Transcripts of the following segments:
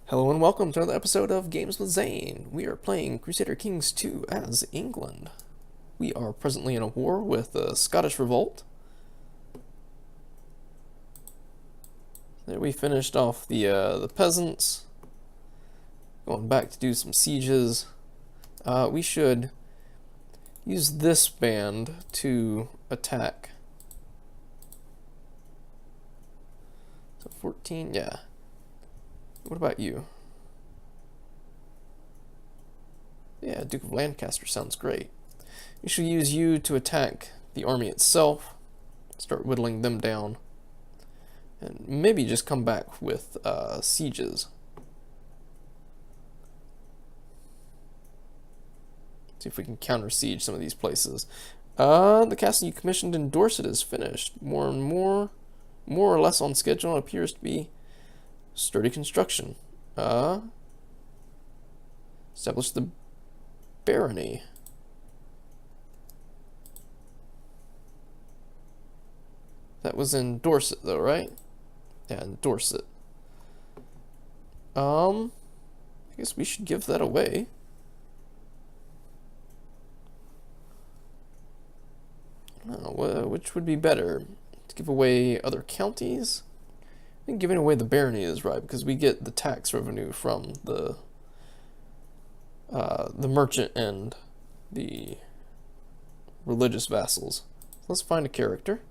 Hello and welcome to another episode of Games with Zane. We are playing Crusader Kings 2 as England. We are presently in a war with the Scottish Revolt. There we finished off the peasants. Going back to do some sieges. We should use this band to attack. So 14, yeah. What about you? Yeah, Duke of Lancaster sounds great. We should use you to attack the army itself, start whittling them down, and maybe just come back with sieges. See if we can counter siege some of these places. The castle you commissioned in Dorset is finished. More or less on schedule. It appears to be sturdy construction. Establish the barony. That was in Dorset, though, right? Yeah, in Dorset. I guess we should give that away. I don't know, which would be better? To give away other counties? I think giving away the barony is right, because we get the tax revenue from the merchant and the religious vassals. Let's find a character.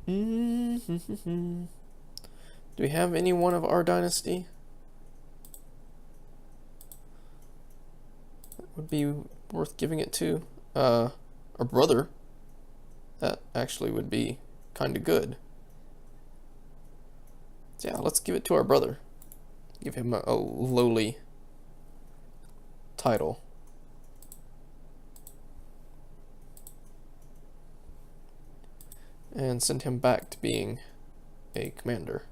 Do we have anyone of our dynasty? That would be worth giving it to. Our brother. That actually would be kind of good. So yeah, let's give it to our brother. Give him a lowly title. And send him back to being a commander.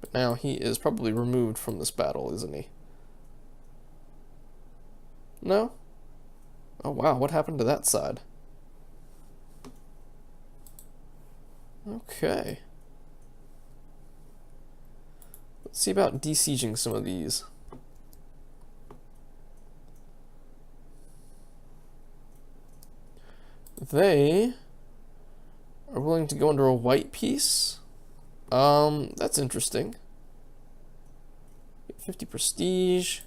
But now he is probably removed from this battle, isn't he? No? Oh wow, what happened to that side? Okay. Let's see about besieging some of these. They are willing to go under a white peace. That's interesting. 50 prestige.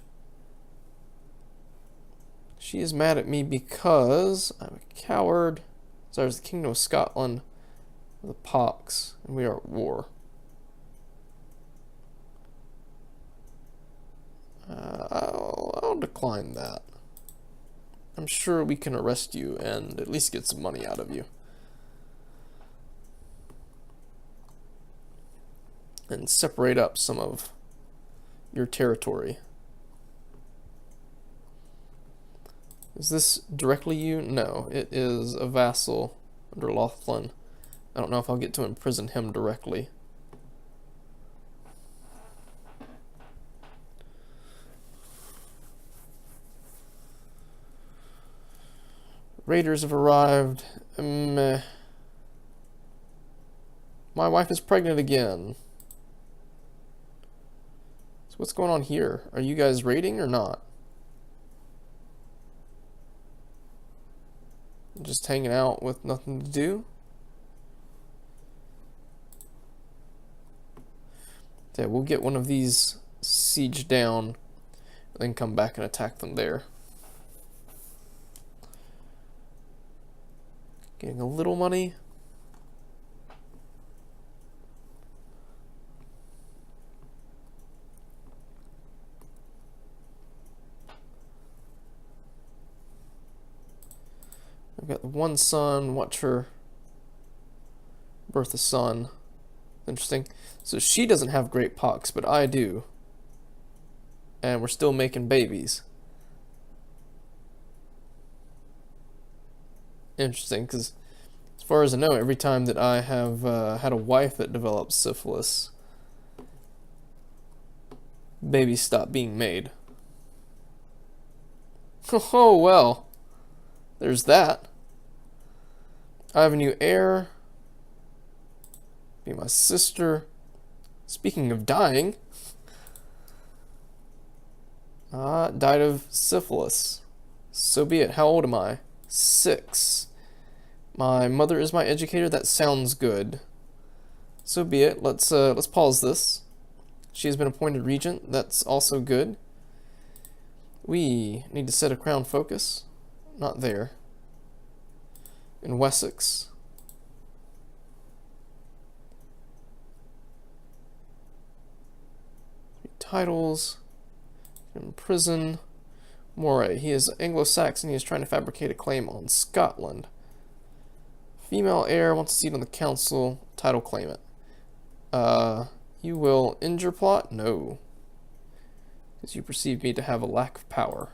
She is mad at me because I'm a coward. So there's the Kingdom of Scotland, the pox, and we are at war. I'll decline that. I'm sure we can arrest you and at least get some money out of you. And separate up some of your territory. Is this directly you? No, it is a vassal under Lothlin. I don't know if I'll get to imprison him directly. Raiders have arrived. My wife is pregnant again. So what's going on here? Are you guys raiding or not? Just hanging out with nothing to do? Yeah, we'll get one of these sieged down, and then come back and attack them there. Getting a little money. I've got the one son, watch her birth a son. Interesting. So she doesn't have great pox, but I do. And we're still making babies. Interesting, because as far as I know, every time that I have had a wife that develops syphilis, babies stop being made. Oh well. There's that. I have a new heir. Be my sister. Speaking of dying, died of syphilis. So be it. How old am I? 6. My mother is my educator. That sounds good. So be it. Let's pause this. She has been appointed regent. That's also good. We need to set a crown focus. Not there. In Wessex. Titles. In prison. Moray. He is Anglo-Saxon. He is trying to fabricate a claim on Scotland. Female heir wants a seat on the council. Title claimant. You will end your plot? No. Because you perceive me to have a lack of power.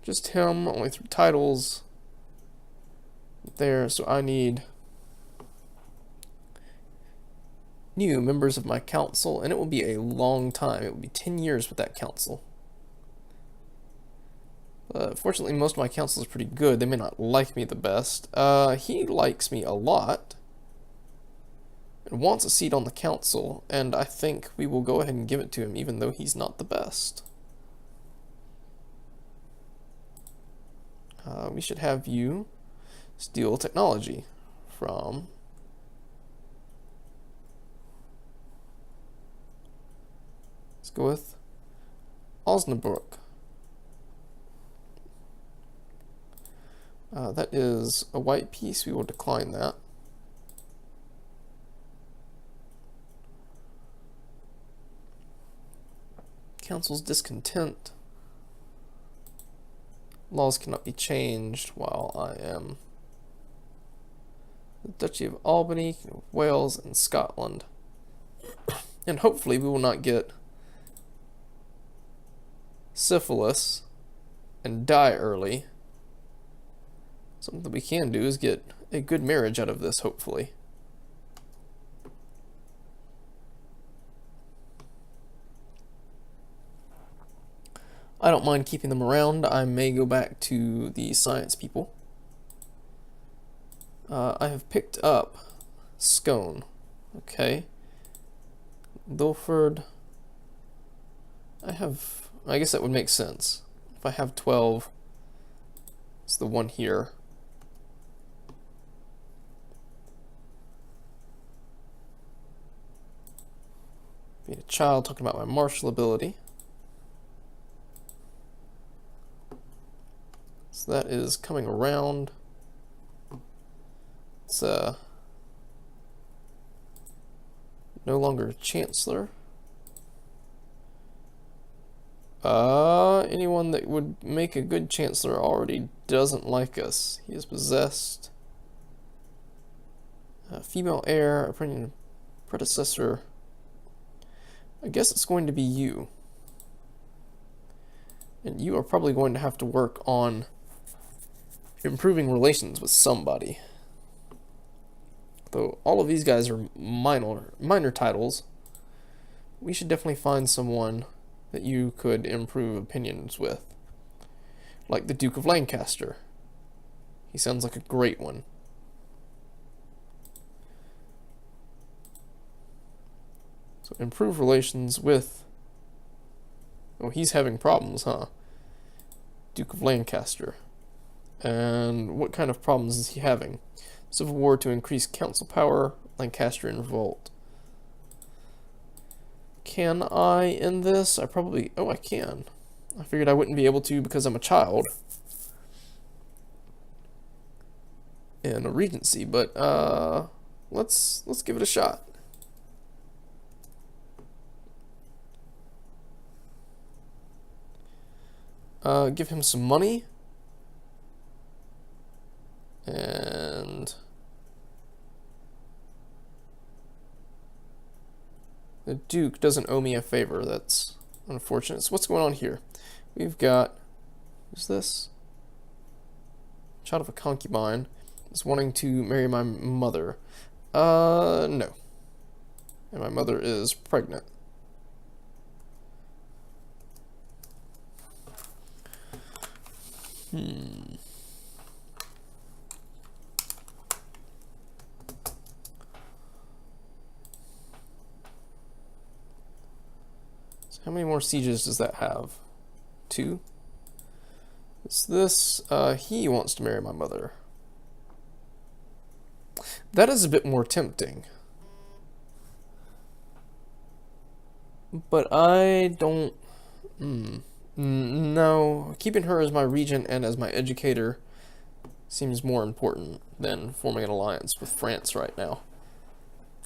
Just him, only 3 titles. There, so I need new members of my council, and it will be a long time. It will be 10 years with that council. Fortunately, most of my council is pretty good. They may not like me the best. He likes me a lot. And wants a seat on the council, and I think we will go ahead and give it to him, even though he's not the best. We should have you steal technology from... Let's go with Osnabrück. That is a white piece. We will decline that. Council's discontent. Laws cannot be changed while I am the Duchy of Albany, Wales, and Scotland. And hopefully we will not get syphilis and die early. Something that we can do is get a good marriage out of this, hopefully. I don't mind keeping them around. I may go back to the science people. I have picked up Scone. Okay. Ilford. I guess that would make sense. If I have 12, it's the one here. Being a child, talking about my martial ability. So that is coming around. It's no longer Chancellor. Anyone that would make a good Chancellor already doesn't like us. He is possessed. Female heir, appointed predecessor. I guess it's going to be you. And you are probably going to have to work on improving relations with somebody. Though all of these guys are minor titles, we should definitely find someone that you could improve opinions with. Like the Duke of Lancaster. He sounds like a great one. So improve relations with... Oh, he's having problems, huh? Duke of Lancaster. And what kind of problems is he having? Civil war to increase council power. Lancaster in revolt. Can I end this? I probably... Oh, I can. I figured I wouldn't be able to because I'm a child. In a regency, but let's give it a shot. Give him some money. And the Duke doesn't owe me a favor. That's unfortunate. So what's going on here? We've got, who's this? Child of a concubine is wanting to marry my mother. No. And my mother is pregnant. So how many more sieges does that have? 2? It's this. He wants to marry my mother. That is a bit more tempting. But I don't... No, keeping her as my regent and as my educator seems more important than forming an alliance with France right now.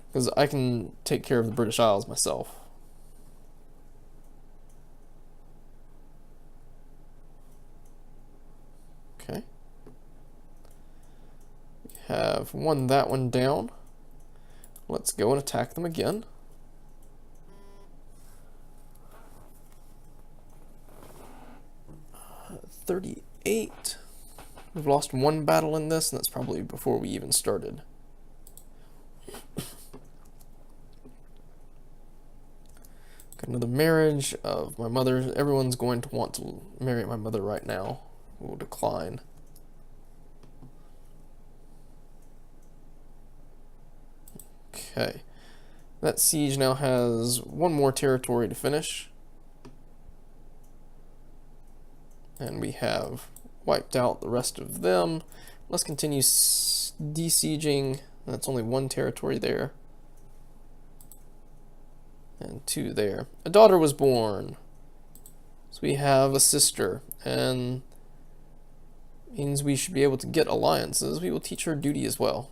Because I can take care of the British Isles myself. Okay. We have won that one down. Let's go and attack them again. Uh, 38. We've lost one battle in this, and that's probably before we even started. Got another marriage of my mother. Everyone's going to want to marry my mother right now. We'll decline. Okay. That siege now has one more territory to finish. And we have wiped out the rest of them. Let's continue besieging. That's only one territory there. And 2 there. A daughter was born. So we have a sister. And means we should be able to get alliances. We will teach her duty as well.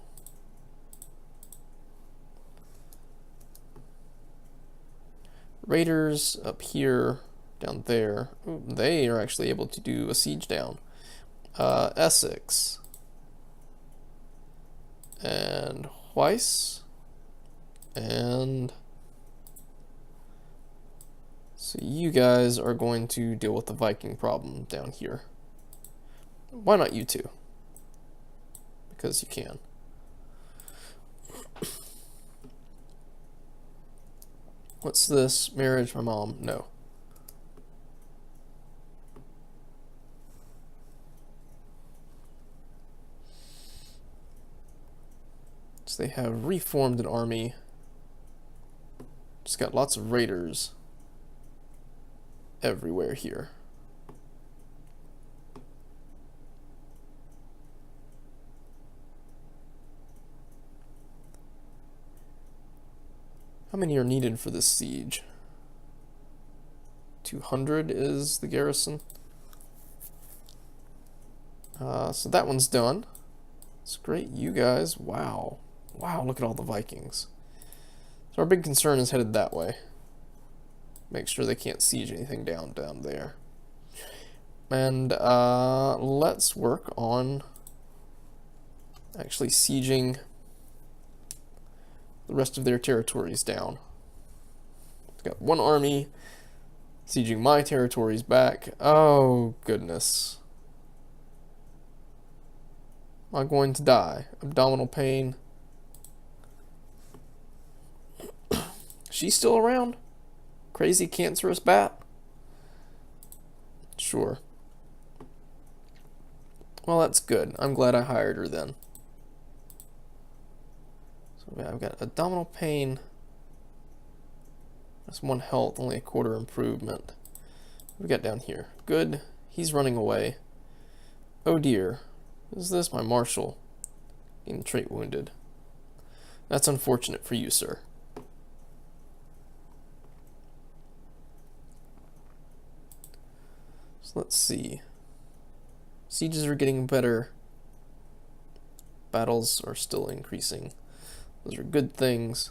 Raiders up here, down there. Ooh, they are actually able to do a siege down. Essex. And Weiss. And so you guys are going to deal with the Viking problem down here. Why not you two? Because you can. What's this? Marriage? My mom? No. So they have reformed an army. Just got lots of raiders everywhere here. How many are needed for this siege? 200 is the garrison. So that one's done. It's great, you guys. Wow. Wow, look at all the Vikings. So our big concern is headed that way. Make sure they can't siege anything down there. And let's work on actually sieging the rest of their territories down. Got one army sieging my territories back. Oh, goodness. Am I going to die? Abdominal pain. She's still around? Crazy cancerous bat? Sure. Well, that's good. I'm glad I hired her then. So I've got abdominal pain. That's 1 health, only a quarter improvement. What we got down here? Good. He's running away. Oh dear. What is this? My marshal. Getting trait wounded. That's unfortunate for you, sir. So let's see. Sieges are getting better. Battles are still increasing. Those are good things.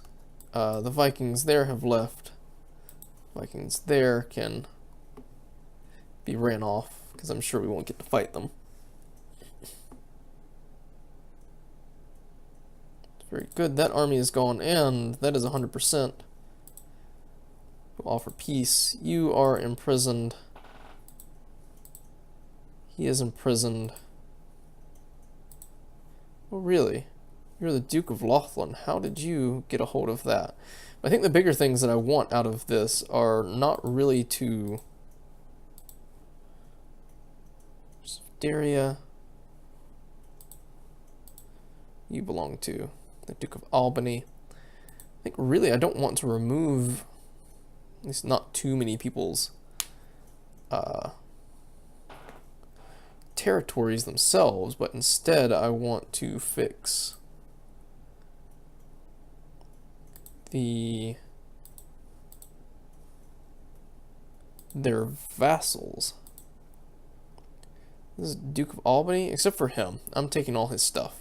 The Vikings there have left. Vikings there can be ran off, because I'm sure we won't get to fight them. Very good. That army is gone, and that is 100%. We'll offer peace. You are imprisoned. He is imprisoned. Oh, really? You're the Duke of Lothlin. How did you get a hold of that? I think the bigger things that I want out of this are not really to Daria. You belong to the Duke of Albany. I think really I don't want to remove, at least not too many people's territories themselves, but instead I want to fix their vassals. This is Duke of Albany, except for him. I'm taking all his stuff.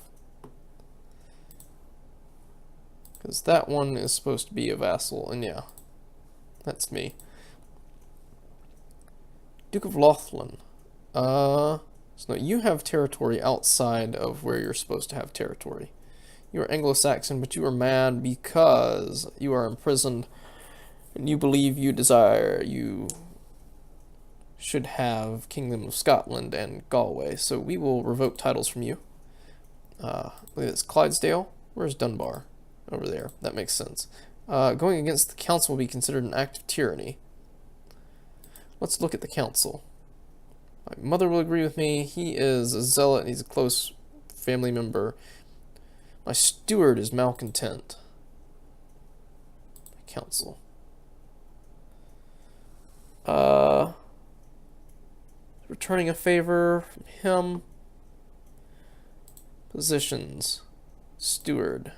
Because that one is supposed to be a vassal, and yeah, that's me. Duke of Lothlin. So no, you have territory outside of where you're supposed to have territory. You are Anglo-Saxon, but you are mad because you are imprisoned, and you believe you should have Kingdom of Scotland and Galway. So we will revoke titles from you. I believe it's Clydesdale. Where's Dunbar? Over there. That makes sense. Going against the council will be considered an act of tyranny. Let's look at the council. My mother will agree with me. He is a zealot and he's a close family member. My steward is malcontent. Council. Returning a favor from him. Positions. Steward.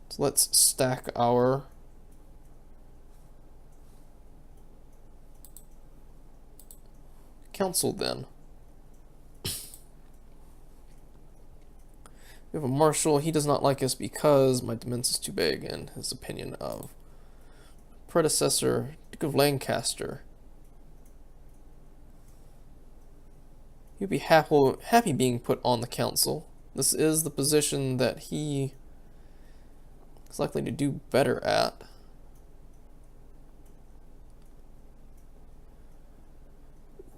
So let's stack our council then. We have a marshal. He does not like us because my demesne is too big, in his opinion of predecessor, Duke of Lancaster. He'd be happy being put on the council. This is the position that he is likely to do better at.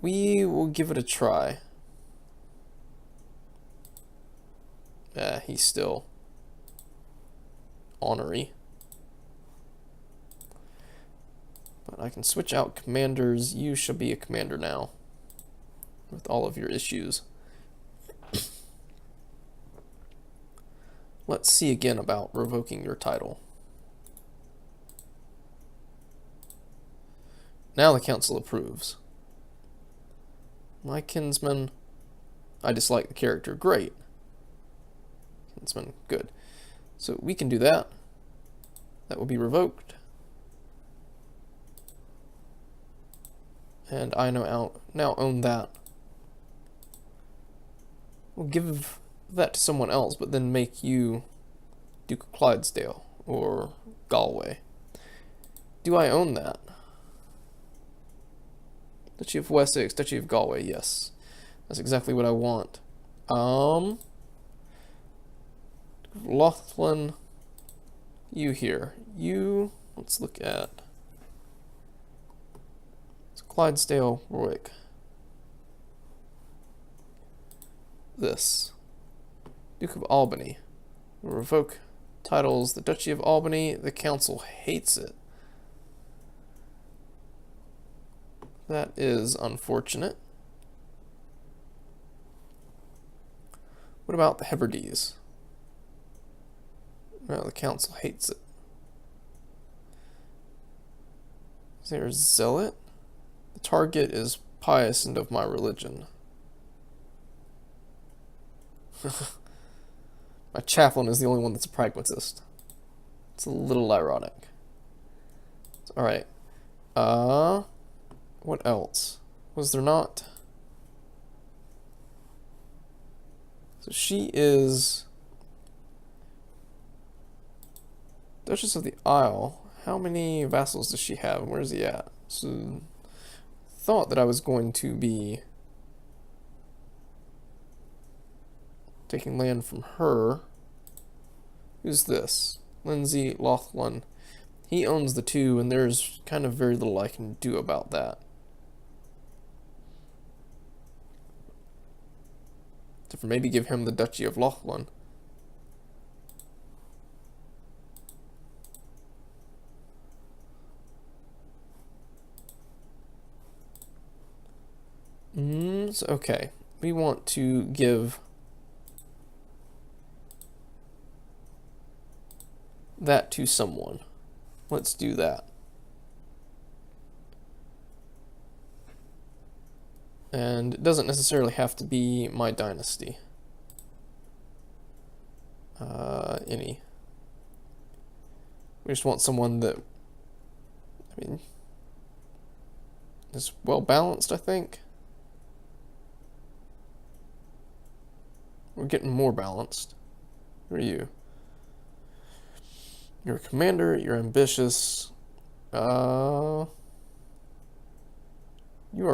We will give it a try. He's still ornery. But I can switch out commanders. You shall be a commander now, with all of your issues. Let's see again about revoking your title. Now the council approves. My kinsman, I dislike the character. Great. Kinsman, good. So we can do that. That will be revoked. And I now own that. We'll give that to someone else, but then make you Duke of Clydesdale or Galway. Do I own that? Duchy of Wessex, Duchy of Galway, yes. That's exactly what I want. Lothlin, you here. You, let's look at Clydesdale, Warwick. This. Duke of Albany. We'll revoke titles. The Duchy of Albany, the council hates it. That is unfortunate. What about the Hebrides? No, the council hates it. Is there a zealot? The target is pious and of my religion. My chaplain is the only one that's a pragmatist. It's a little ironic. Alright. What else? Was there not? So she is Duchess of the Isle. How many vassals does she have? Where is he at? So thought that I was going to be taking land from her. Who's this? Lindsay Lothlin. He owns the two, and there's kind of very little I can do about that. Except for maybe give him the Duchy of Lothlin. Okay. We want to give that to someone. Let's do that. And it doesn't necessarily have to be my dynasty. Any. We just want someone that, I mean, is well balanced, I think. We're getting more balanced. Who are you? You're a commander, you're ambitious. You are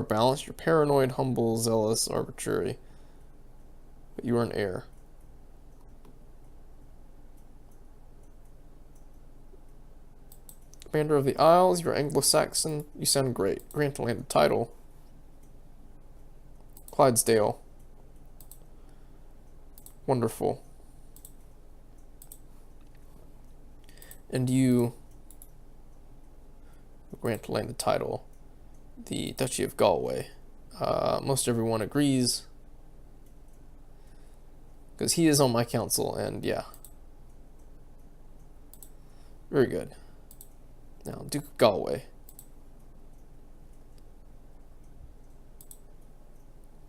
balanced, you're paranoid, humble, zealous, arbitrary. But you are an heir. Commander of the Isles, you're Anglo-Saxon. You sound great. Grant a landed title. Clydesdale. Wonderful. And you grant a landed title. The Duchy of Galway. Most everyone agrees. Because he is on my council, and yeah. Very good. Now, Duke of Galway.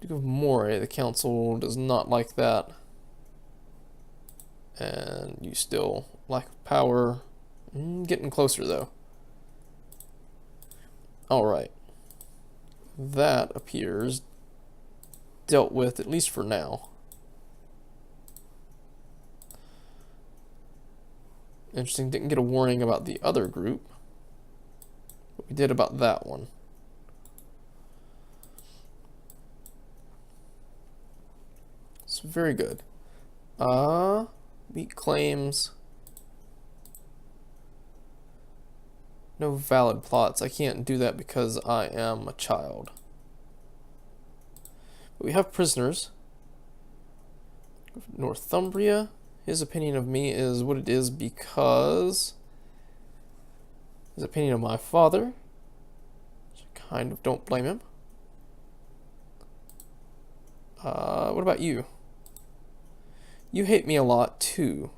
Duke of Moray, the council does not like that. And you still lack of power. Getting closer, though. Alright. That appears dealt with, at least for now. Interesting, didn't get a warning about the other group. But we did about that one. So very good. Weak claims. No valid plots. I can't do that because I am a child. But we have prisoners. Northumbria. His opinion of me is what it is because his opinion of my father. Which I kind of don't blame him. What about you? You hate me a lot too.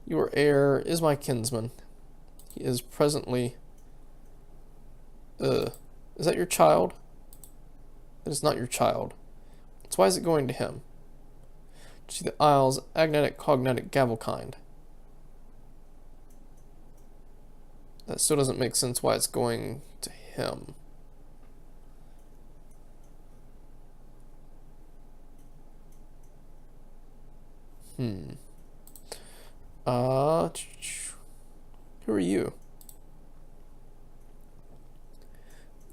Your heir is my kinsman. He is presently... is that your child? That is not your child. So why is it going to him? See the Isles, agnatic, cognatic, gavelkind. That still doesn't make sense why it's going to him. Who are you?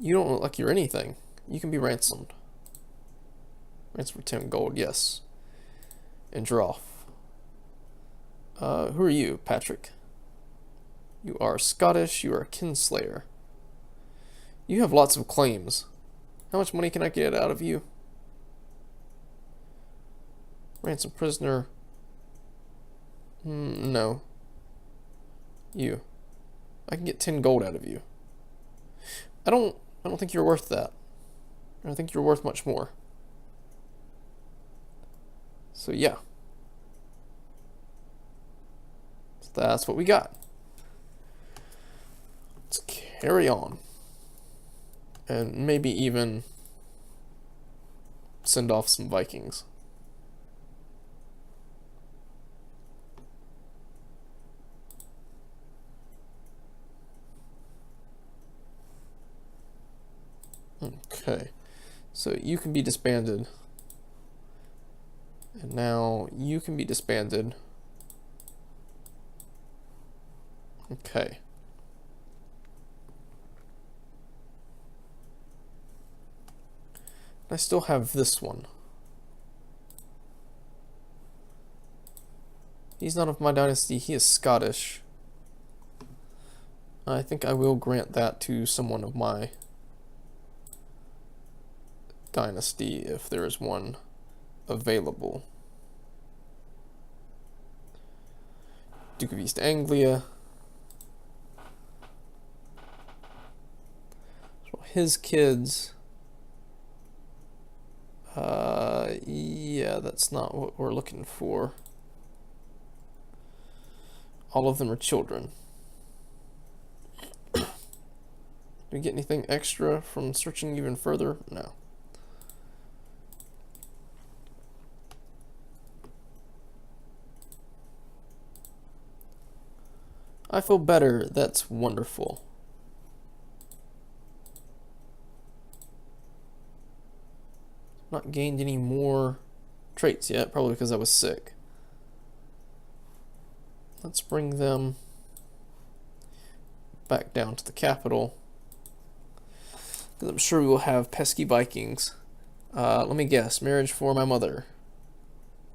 You don't look like you're anything. You can be ransomed. Ransom for 10 gold, yes. And draw off. Who are you, Patrick? You are Scottish, you are a kinslayer. You have lots of claims. How much money can I get out of you? Ransom prisoner. No. You. I can get 10 gold out of you. I don't think you're worth that. I think you're worth much more. So yeah. So that's what we got. Let's carry on. And maybe even send off some Vikings. Okay, so you can be disbanded. And now you can be disbanded. Okay. I still have this one. He's not of my dynasty, he is Scottish. I think I will grant that to someone of my dynasty if there is one available. Duke of East Anglia. So his kids Yeah, that's not what we're looking for. All of them are children. Do we get anything extra from searching even further? No. I feel better. That's wonderful. Not gained any more traits yet, probably because I was sick. Let's bring them back down to the capital, because I'm sure we will have pesky Vikings. Let me guess. Marriage for my mother.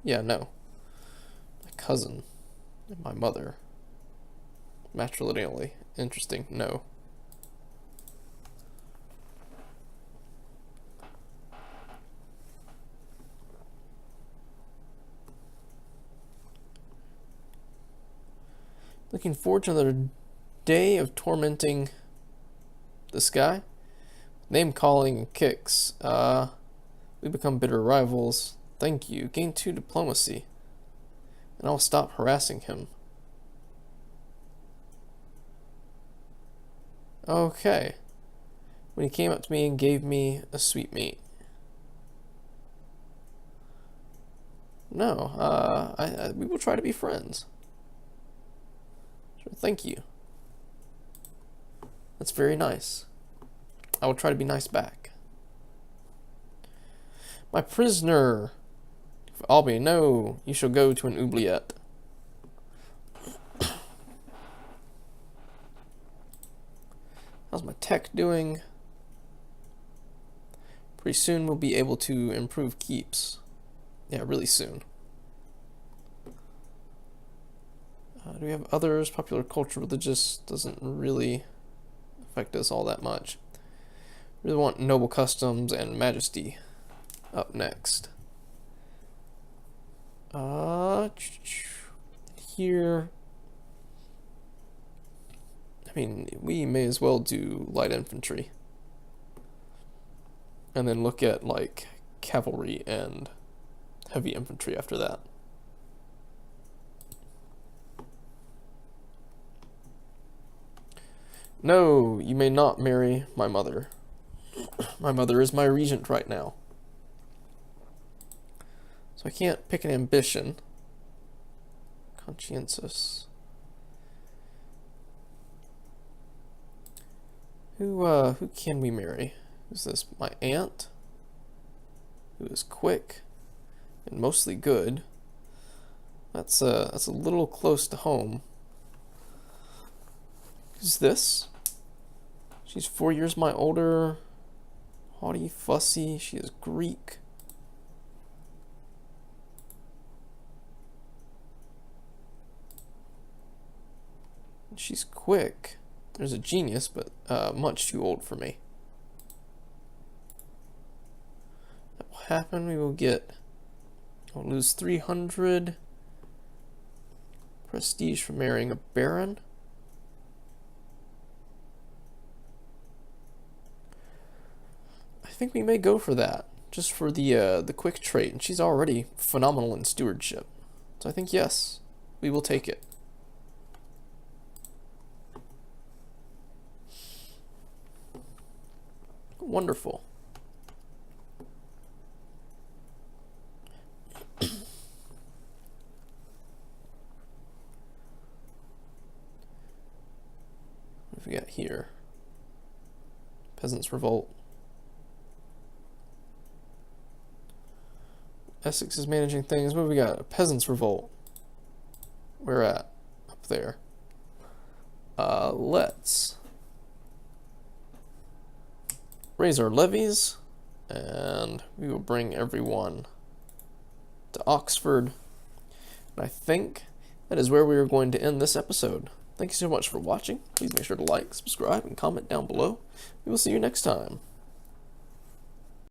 Yeah, no. My cousin and my mother. Matrilineally. Interesting. No. Looking forward to another day of tormenting this guy. Name calling and kicks. We become bitter rivals. Thank you. Gain 2 diplomacy. And I'll stop harassing him. Okay. When he came up to me and gave me a sweetmeat. No, we will try to be friends. Sure, thank you. That's very nice. I will try to be nice back. My prisoner. Albie, no, you shall go to an oubliette. How's my tech doing? Pretty soon we'll be able to improve keeps. Yeah, really soon. Do we have others? Popular culture, religious doesn't really affect us all that much. Really want noble customs and majesty up next. Here. I mean, we may as well do light infantry. And then look at, like, cavalry and heavy infantry after that. No, you may not marry my mother. My mother is my regent right now. So I can't pick an ambition. Conscientious. Who can we marry? Who's this? My aunt? Who is quick and mostly good. That's a little close to home. Who's this? She's 4 years my older. Haughty, fussy. She is Greek. She's quick. There's a genius, but much too old for me. That will happen. We will get. I'll lose 300 prestige for marrying a baron. I think we may go for that, just for the quick trait, and she's already phenomenal in stewardship. So I think yes, we will take it. Wonderful. What have we got here? Peasants' revolt. Essex is managing things. What have we got? A peasants' revolt. Where at? Up there. Let's raise our levies, and we will bring everyone to Oxford. And I think that is where we are going to end this episode. Thank you so much for watching. Please make sure to like, subscribe, and comment down below. We will see you next time.